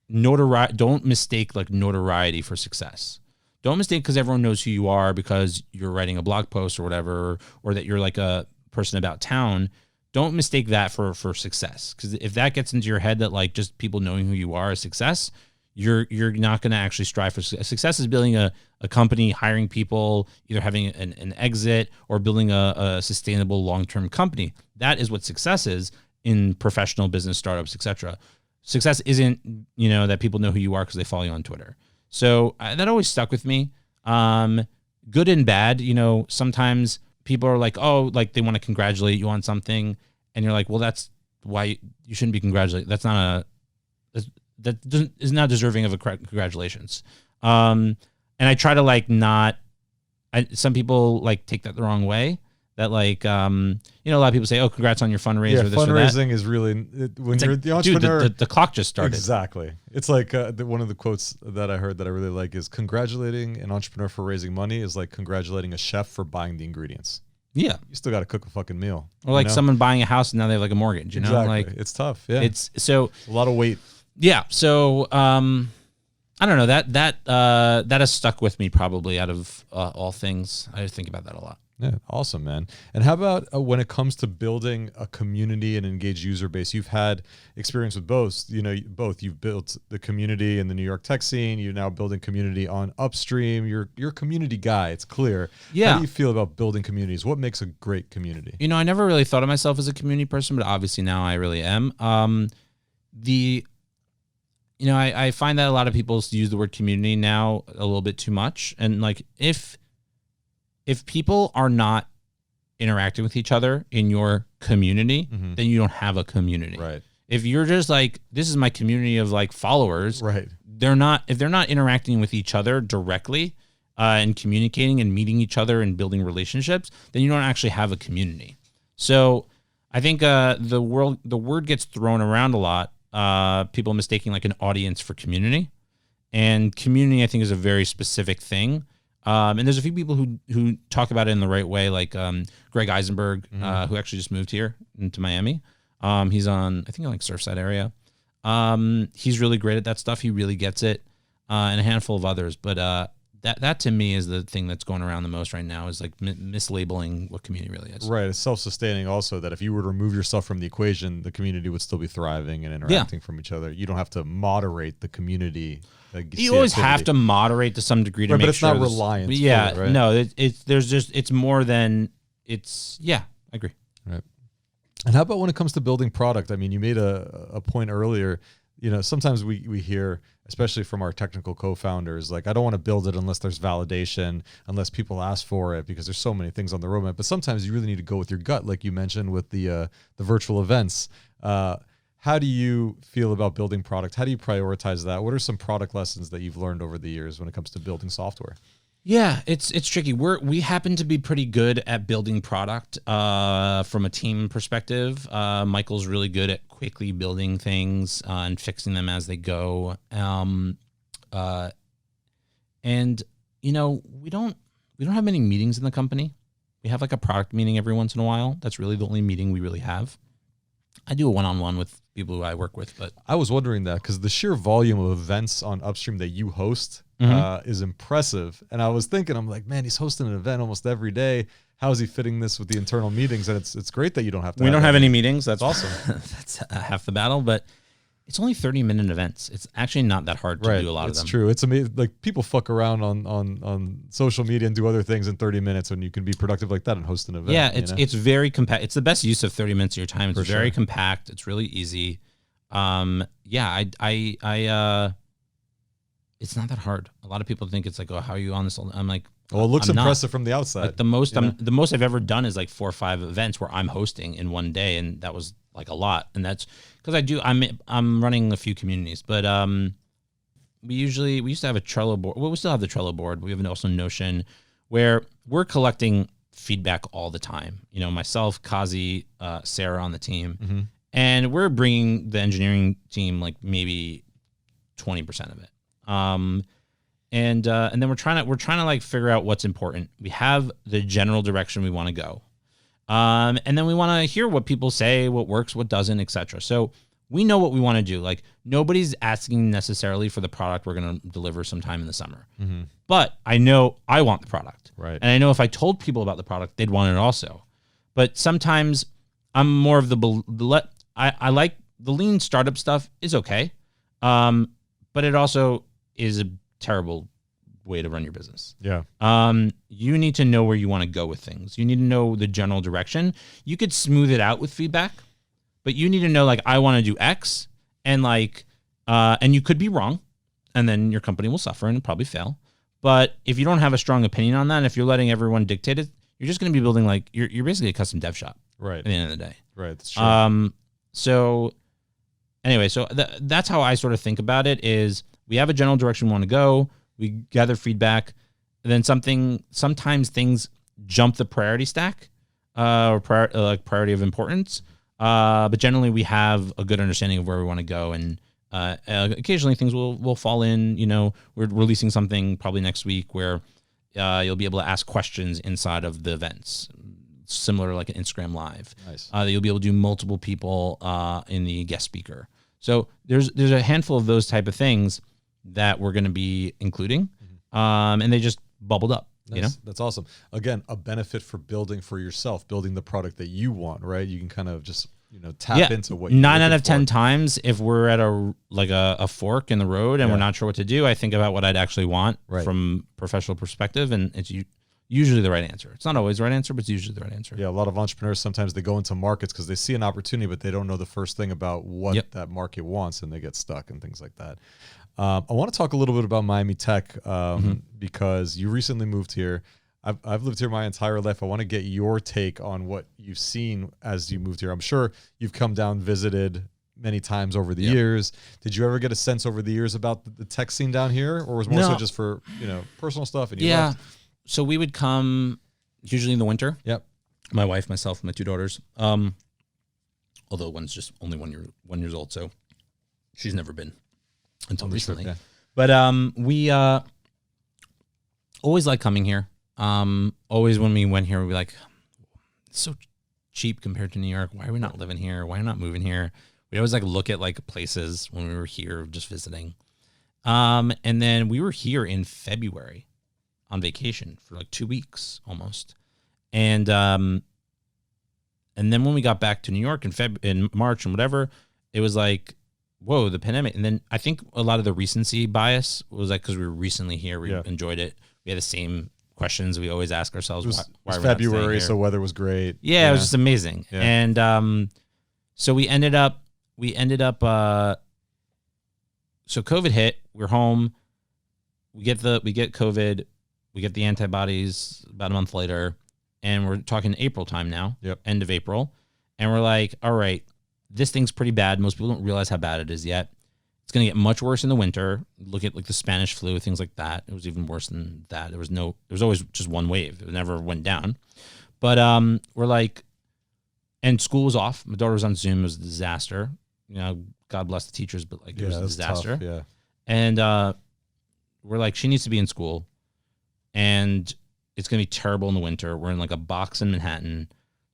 notoriety. Don't mistake like notoriety for success. Don't mistake because everyone knows who you are because you're writing a blog post or whatever, or that you're like a person about town. Don't mistake that for success. Because if that gets into your head that like just people knowing who you are is success, you're not going to actually strive for success. Success is building a company, hiring people, either having an exit or building a sustainable long-term company. That is what success is in professional business startups, etc. Success isn't, that people know who you are because they follow you on Twitter. So that always stuck with me. Good and bad, sometimes people are like, oh, like they want to congratulate you on something. And you're like, well, that's why you shouldn't be congratulated. That's not that is not deserving of a congratulations. And I try to like some people like take that the wrong way. That like, a lot of people say, oh, congrats on your fundraiser. Yeah, this fundraising or that. is really, when it's you're like, the entrepreneur. Dude, the clock just started. Exactly. It's like one of the quotes that I heard that I really like is congratulating an entrepreneur for raising money is like congratulating a chef for buying the ingredients. Yeah. You still got to cook a fucking meal. Or like someone buying a house and now they have like a mortgage, Exactly. Like it's tough. Yeah. It's a lot of weight. Yeah. So, I don't know, that has stuck with me probably out of all things. I think about that a lot. Yeah, awesome, man. And how about when it comes to building a community and engaged user base? You've had experience with both. You've built the community in the New York tech scene. You're now building community on Upstream. You're a community guy. It's clear. Yeah. How do you feel about building communities? What makes a great community? I never really thought of myself as a community person, but obviously now I really am. I find that a lot of people use the word community now a little bit too much. And like, if people are not interacting with each other in your community, then you don't have a community. Right. If you're just like, this is my community of like followers, right? If they're not interacting with each other directly and communicating and meeting each other and building relationships, then you don't actually have a community. So I think the word gets thrown around a lot. People mistaking like an audience for community, and community I think is a very specific thing. And there's a few people who talk about it in the right way, like Greg Eisenberg, who actually just moved here into Miami. He's on, I think, like Surfside area. He's really great at that stuff. He really gets it, and a handful of others. But that to me is the thing that's going around the most right now, is like mislabeling what community really is. Right. It's self-sustaining also, that if you were to remove yourself from the equation, the community would still be thriving and interacting from each other. You don't have to moderate the community. You always have to moderate to some degree to make sure. But it's not reliant. Yeah. Right? No, it's more than it's. Yeah, I agree. Right. And how about when it comes to building product? I mean, you made a point earlier. Sometimes we hear, especially from our technical co-founders, like, I don't want to build it unless there's validation, unless people ask for it, because there's so many things on the roadmap. But sometimes you really need to go with your gut, like you mentioned with the virtual events. How do you feel about building product? How do you prioritize that? What are some product lessons that you've learned over the years when it comes to building software? Yeah, it's tricky. We happen to be pretty good at building product from a team perspective. Michael's really good at quickly building things and fixing them as they go. And we don't have many meetings in the company. We have like a product meeting every once in a while. That's really the only meeting we really have. I do a one-on-one with people who I work with, but I was wondering that because the sheer volume of events on Upstream that you host is impressive. And I was thinking, I'm like, man, he's hosting an event almost every day. How is he fitting this with the internal meetings? And it's great that you don't have to. We don't have any meetings. That's awesome. That's half the battle, but it's only 30-minute events. It's actually not that hard to do a lot of them. It's true. It's amazing. Like people fuck around on social media and do other things in 30 minutes when you can be productive like that and host an event. Yeah, it's very compact. It's the best use of 30 minutes of your time. It's very compact. It's really easy. Yeah, it's not that hard. A lot of people think it's like, oh, how are you on this? I'm like, well, it looks impressive from the outside. Like the most I've ever done is like 4 or 5 events where I'm hosting in one day, and that was like a lot. And that's because I'm running a few communities, but we used to have a Trello board. Well, we still have the Trello board. We have also Notion where we're collecting feedback all the time. You know, myself, Kazi, Sarah on the team, and we're bringing the engineering team like maybe 20% of it. And then we're trying to like figure out what's important. We have the general direction we want to go. And then we want to hear what people say, what works, what doesn't, etc. So we know what we want to do. Like nobody's asking necessarily for the product we're going to deliver sometime in the summer. But I know I want the product. Right. And I know if I told people about the product, they'd want it also. But sometimes I'm more of I like the lean startup stuff is okay. But it also is a terrible way to run your business. Yeah. You need to know where you want to go with things. You need to know the general direction. You could smooth it out with feedback, but you need to know like I want to do X, and like and you could be wrong, and then your company will suffer and probably fail. But if you don't have a strong opinion on that, and if you're letting everyone dictate it, you're just going to be building like you're basically a custom dev shop. Right. At the end of the day. Right. That's true. So anyway, that's how I sort of think about it is we have a general direction we want to go. We gather feedback. And then sometimes things jump the priority stack or priority of importance. But generally we have a good understanding of where we want to go. And occasionally things will fall in. You know, we're releasing something probably next week where you'll be able to ask questions inside of the events, similar to like an Instagram Live. Nice. You'll be able to do multiple people in the guest speaker. So there's a handful of those type of things that we're going to be including, and they just bubbled up. Nice. You know, that's awesome. Again, a benefit for building for yourself, building the product that you want. Right? You can kind of just tap into what. 9 out of 10 times, if we're at a fork in the road and we're not sure what to do, I think about what I'd actually want from a professional perspective, and it's usually the right answer. It's not always the right answer, but it's usually the right answer. Yeah, a lot of entrepreneurs, sometimes they go into markets because they see an opportunity, but they don't know the first thing about what that market wants, and they get stuck and things like that. I want to talk a little bit about Miami Tech because you recently moved here. I've lived here my entire life. I want to get your take on what you've seen as you moved here. I'm sure you've come down, visited many times over the years. Did you ever get a sense over the years about the tech scene down here, or was it more so just for personal stuff? And you left? So we would come usually in the winter. Yep. My wife, myself, and my 2 daughters. Although one's just only 1 year old, so she's never been until recently. Okay. But we always like coming here. Always when we went here, we'd be like, it's so cheap compared to New York. Why are we not living here? Why are we not moving here? We always like look at like places when we were here just visiting. And then we were here in February on vacation for like 2 weeks almost. And then when we got back to New York in March and whatever, it was like, whoa, the pandemic. And then I think a lot of the recency bias was like, because we were recently here, we enjoyed it. We had the same questions we always ask ourselves. Why it was February, so weather was great. Yeah, it was just amazing. Yeah. And so we ended up, so COVID hit, we're home, we get COVID, we get the antibodies about a month later, and we're talking April time now, end of April. And we're like, all right, this thing's pretty bad. Most people don't realize how bad it is yet. It's going to get much worse in the winter. Look at like the Spanish flu, things like that. It was even worse than that. There was always just one wave. It never went down. But we're like, and school was off. My daughter was on Zoom. It was a disaster. God bless the teachers, but like it was a disaster. Tough, yeah. And we're like, she needs to be in school. And It's going to be terrible in the winter. We're in like a box in Manhattan.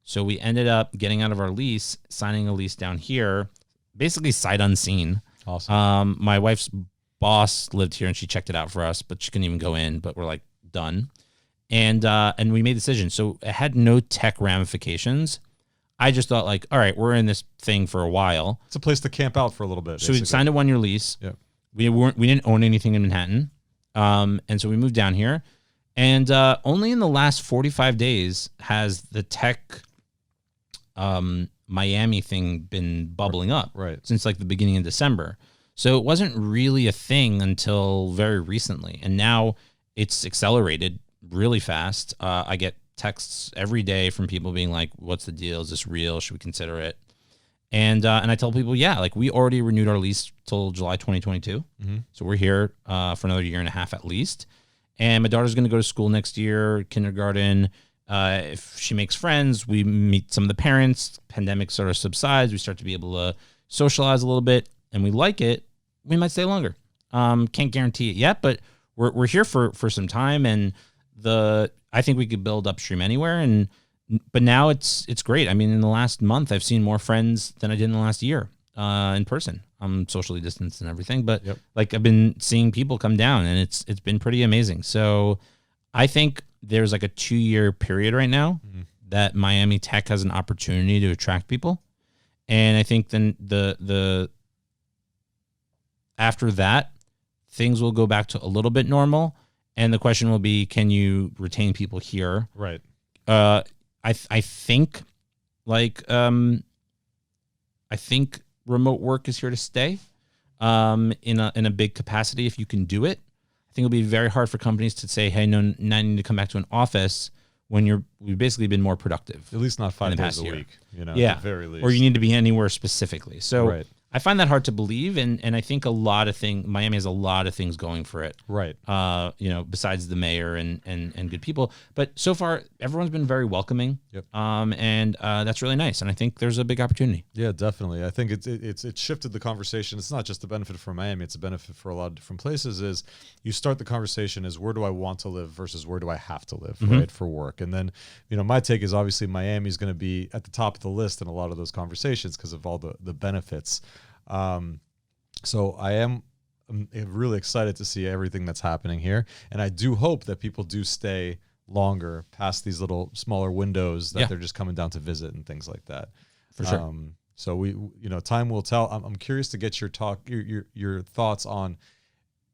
So we ended up getting out of our lease, signing a lease down here, basically sight unseen. Awesome. My wife's boss lived here and she checked it out for us, but she couldn't even go in, but we're like done. And we made a decision. So it had no tech ramifications. I just thought like, all right, we're in this thing for a while. It's a place to camp out for a little bit. So we signed a 1-year lease. Yep. We didn't own anything in Manhattan. And so we moved down here. And only in the last 45 days has the tech Miami thing been bubbling up. Right. Since like the beginning of December. So it wasn't really a thing until very recently. And now it's accelerated really fast. I get texts every day from people being like, what's the deal? Is this real? Should we consider it? And I tell people, yeah, like we already renewed our lease till July 2022. Mm-hmm. So we're here for another year and a half at least. And my daughter's going to go to school next year, kindergarten. If she makes friends, we meet some of the parents. Pandemic sort of subsides. We start to be able to socialize a little bit, and we like it. We might stay longer. Can't guarantee it yet, but we're here for some time. And I think we could build Upstream anywhere. But now it's great. I mean, in the last month, I've seen more friends than I did in the last year in person. I'm socially distanced and everything, but like I've been seeing people come down, and it's been pretty amazing. So I think there's like a 2-year period right now that Miami Tech has an opportunity to attract people, and I think then the after that things will go back to a little bit normal, and the question will be, can you retain people here? Right. I think like I think remote work is here to stay in a big capacity if you can do it. I think it'll be very hard for companies to say, hey, no, now you need to come back to an office when we've basically been more productive. At least not 5 days a week, at the very least. Or you need to be anywhere specifically. So right. I find that hard to believe, and I think Miami has a lot of things going for it. Right. Besides the mayor and good people. But so far, everyone's been very welcoming. Yep. And that's really nice. And I think there's a big opportunity. Yeah, definitely. I think it's shifted the conversation. It's not just a benefit for Miami. It's a benefit for a lot of different places. Is you start the conversation as where do I want to live versus where do I have to live, right, for work. And then, my take is obviously Miami's going to be at the top of the list in a lot of those conversations because of all the benefits. So I'm really excited to see everything that's happening here. And I do hope that people do stay longer past these little smaller windows that they're just coming down to visit and things like that. For sure. So time will tell. I'm curious to get your thoughts on,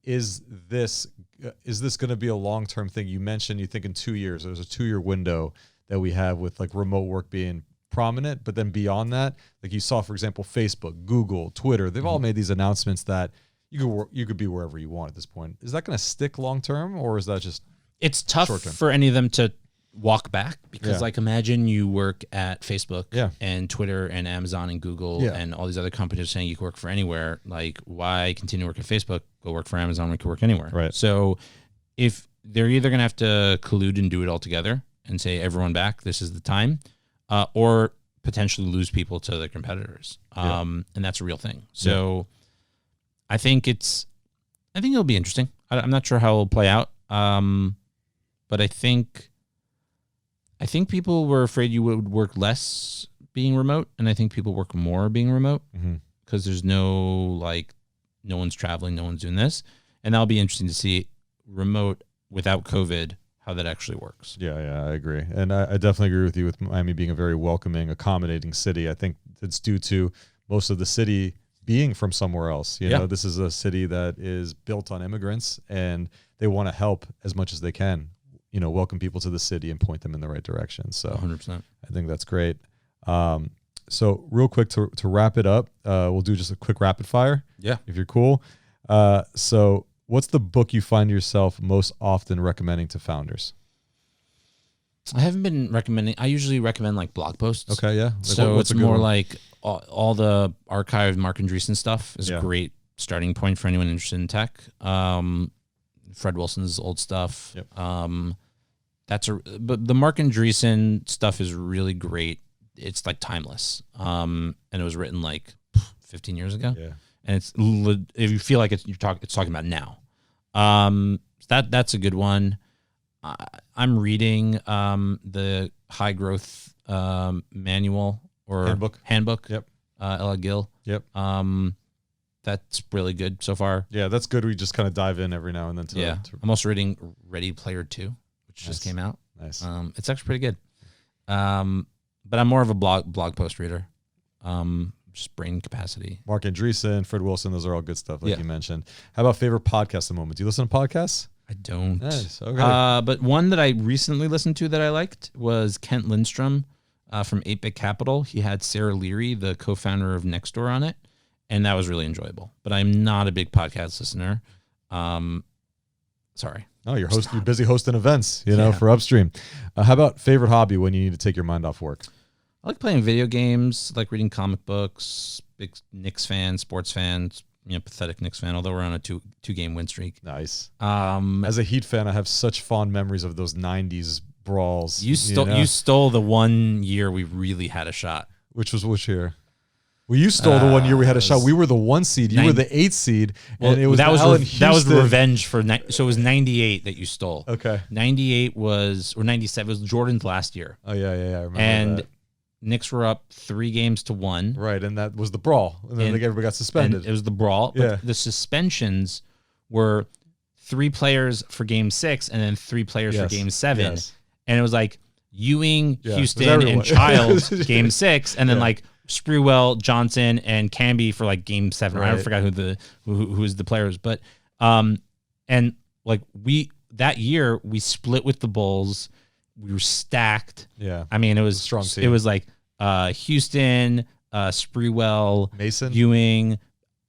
is this going to be a long-term thing? You mentioned you think in 2 years. There's a 2-year window that we have with like remote work being prominent, but then beyond that, like you saw, for example, Facebook, Google, Twitter, they've all made these announcements that you could be wherever you want at this point. Is that going to stick long-term, or is that just it's tough short-term for any of them to walk back? Because like imagine you work at Facebook and Twitter and Amazon and Google and all these other companies saying you can work for anywhere. Like, why continue to work at Facebook? Go work for Amazon. We can work anywhere. Right. So if they're either going to have to collude and do it all together and say everyone back, this is the time, or potentially lose people to their competitors. And that's a real thing. So I think it'll be interesting. I'm not sure how it'll play out. But I think people were afraid you would work less being remote. And I think people work more being remote because there's no one's traveling, no one's doing this. And that'll be interesting to see remote without COVID, how that actually works. Yeah, I agree. And I definitely agree with you with Miami being a very welcoming, accommodating city. I think it's due to most of the city being from somewhere else. This is a city that is built on immigrants, and they want to help as much as they can, welcome people to the city and point them in the right direction. So 100%. I think that's great. So real quick to wrap it up, we'll do just a quick rapid fire. Yeah. If you're cool. So what's the book you find yourself most often recommending to founders? I haven't been recommending. I usually recommend like blog posts. Okay, yeah. So it's more like all the archived Mark Andreessen stuff is a great starting point for anyone interested in tech. Fred Wilson's old stuff. Yep. But the Mark Andreessen stuff is really great. It's like timeless. And it was written like 15 years ago. Yeah. And if you feel like it's talking about now. That's a good one. I'm reading the high growth manual or handbook. Yep. Ella Gill. Yep. That's really good so far. Yeah, that's good. We just kind of dive in every now and then. I'm also reading Ready Player 2, which just came out. Nice. It's actually pretty good. But I'm more of a blog post reader. Just brain capacity. Mark Andreessen, Fred Wilson, those are all good stuff, like you mentioned. How about favorite podcast at the moment? Do you listen to podcasts? I don't. Nice. Okay. But one that I recently listened to that I liked was Kent Lindstrom from 8-Bit Capital. He had Sarah Leary, the co-founder of Nextdoor, on it, and that was really enjoyable. But I'm not a big podcast listener. Sorry. Oh, you're busy hosting events, for Upstream. How about favorite hobby when you need to take your mind off work? I like playing video games. I like reading comic books. Big Knicks fan, sports fan. Pathetic Knicks fan, although we're on a two-game win streak. Nice. As a Heat fan, I have such fond memories of those 90s brawls. You stole the 1 year we really had a shot. Which year? Well, you stole the 1 year we had a shot. We were the 1 seed. You were the 8th seed. Well, and it was that was revenge for. So it was 98 that you stole. Okay. 98 or 97 was Jordan's last year. Oh yeah. I remember and that. Knicks were up 3-1. Right, and that was the brawl. And then everybody got suspended. It was the brawl. Yeah. But the suspensions were 3 players for game 6 and then 3 players for game 7. Yes. And it was like Ewing, Houston, and Childs game 6, and then like Sprewell, Johnson, and Camby for like game 7. Right. I forgot who's the players, but and like that year we split with the Bulls. We were stacked. Yeah. I mean, it was a strong team. It was like Houston, Sprewell, Mason, Ewing.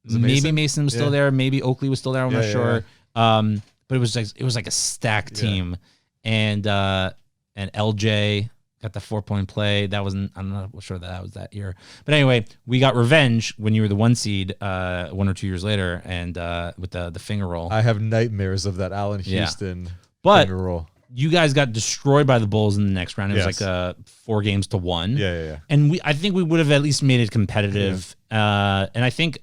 Maybe Mason was Yeah. still there. Maybe Oakley was still there. I'm not sure. But it was like a stacked team, and LJ got the 4-point play. I'm not sure that was that year. But anyway, we got revenge when you were the 1 seed 1 or 2 years later, and with the finger roll. I have nightmares of that Allen Houston finger roll. You guys got destroyed by the Bulls in the next round. It was like 4-1. Yeah. And I think we would have at least made it competitive. And I think,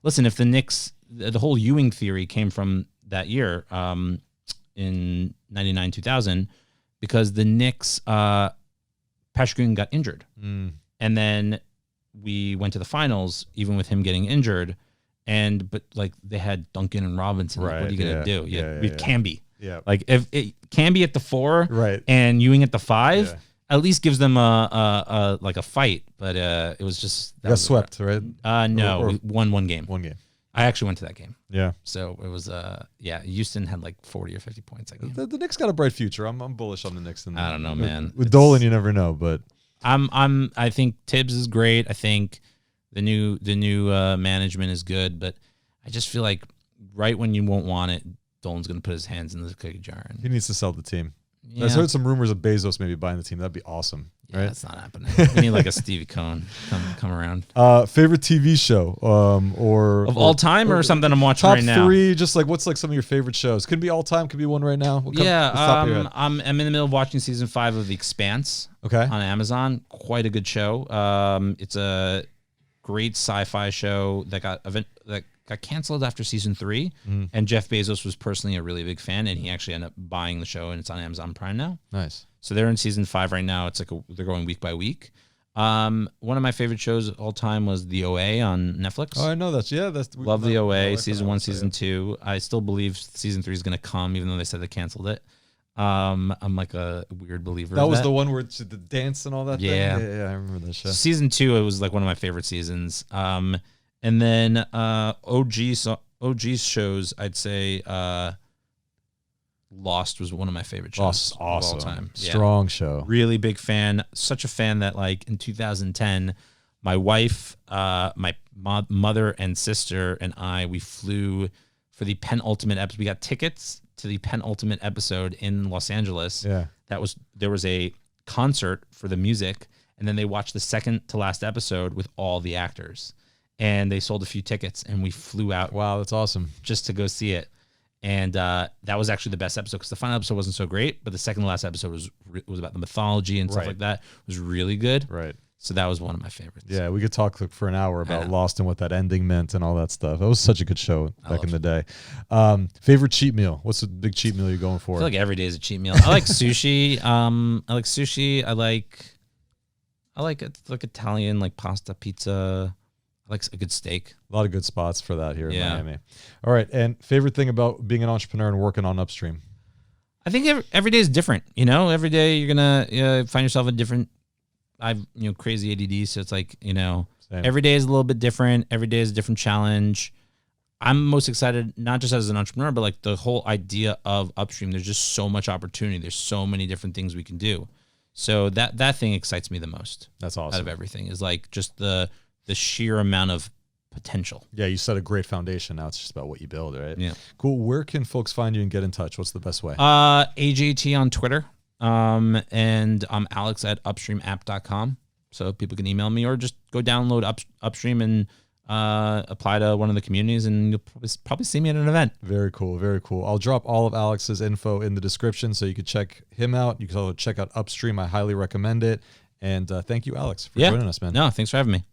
listen, if the Knicks, the whole Ewing theory came from that year in 99, 2000, because the Knicks, Patrick Green got injured. And then we went to the finals, even with him getting injured. But like they had Duncan and Robinson. Right, what are you going to do? We had Camby. Yeah. Like if it Camby at the 4 right. and Ewing at the 5, at least gives them a fight. But it was just got swept, right? No, we won 1 game. 1 game. I actually went to that game. Yeah. So it was Houston had like 40 or 50 points that game. The Knicks got a bright future. I'm bullish on the Knicks. I don't know, man. With Dolan, you never know, but I think Tibbs is great. I think the new management is good, but I just feel like right when you won't want it, Dolan's going to put his hands in the cookie jar. And he needs to sell the team. Yeah. I've heard some rumors of Bezos maybe buying the team. That'd be awesome. Yeah, right? That's not happening. We need like a Stevie Cohen come around. Favorite TV show or of all time or something I'm watching right now? Top 3, just like what's like some of your favorite shows? Could be all time, could be one right now. I'm in the middle of watching season 5 of The Expanse. Okay. On Amazon. Quite a good show. It's a great sci-fi show that got canceled after season 3, and Jeff Bezos was personally a really big fan, and he actually ended up buying the show, and it's on Amazon Prime now. Nice. So they're in season 5 right now. It's like they're going week by week. One of my favorite shows of all time was The OA on Netflix. Oh, I know that's love The OA season 1, season 2. I still believe season 3 is going to come, even though they said they canceled it. I'm like a weird believer. That was the one where the dance and all that. Yeah, thing? Yeah, I remember that show. Season 2, it was like one of my favorite seasons. And then OG shows, I'd say Lost was one of my favorite shows. Lost, awesome. Of all time. Strong show. Really big fan. Such a fan that like in 2010, my wife, my mother and sister and we flew for the penultimate episode. We got tickets to the penultimate episode in Los Angeles. Yeah. There was a concert for the music, and then they watched the second to last episode with all the actors. And they sold a few tickets, and we flew out. Wow, that's awesome. Just to go see it. And that was actually the best episode, because the final episode wasn't so great, but the second to last episode was about the mythology and stuff like that. It was really good. Right. So that was one of my favorites. Yeah, we could talk for an hour about know. Lost and what that ending meant and all that stuff. It was such a good show back in the day. Favorite cheat meal? What's the big cheat meal you're going for? I feel like every day is a cheat meal. I like sushi. I like Italian, like pasta, pizza. I like a good steak. A lot of good spots for that here in Yeah. Miami. All right, and favorite thing about being an entrepreneur and working on Upstream? I think every day is different. You know, every day you're gonna find yourself a different. I've crazy ADD, so it's like Same. every day is a little bit different. Every day is a different challenge. I'm most excited not just as an entrepreneur, but like the whole idea of Upstream. There's just so much opportunity. There's so many different things we can do. So that thing excites me the most. That's awesome. Out of everything is like just the sheer amount of potential. Yeah, you set a great foundation. Now it's just about what you build, right? Yeah. Cool. Where can folks find you and get in touch? What's the best way? AJT on Twitter. And I'm Alex at upstreamapp.com. So people can email me or just go download Upstream and apply to one of the communities, and you'll probably see me at an event. Very cool. Very cool. I'll drop all of Alex's info in the description so you can check him out. You can also check out Upstream. I highly recommend it. And thank you, Alex, for joining us, man. No, thanks for having me.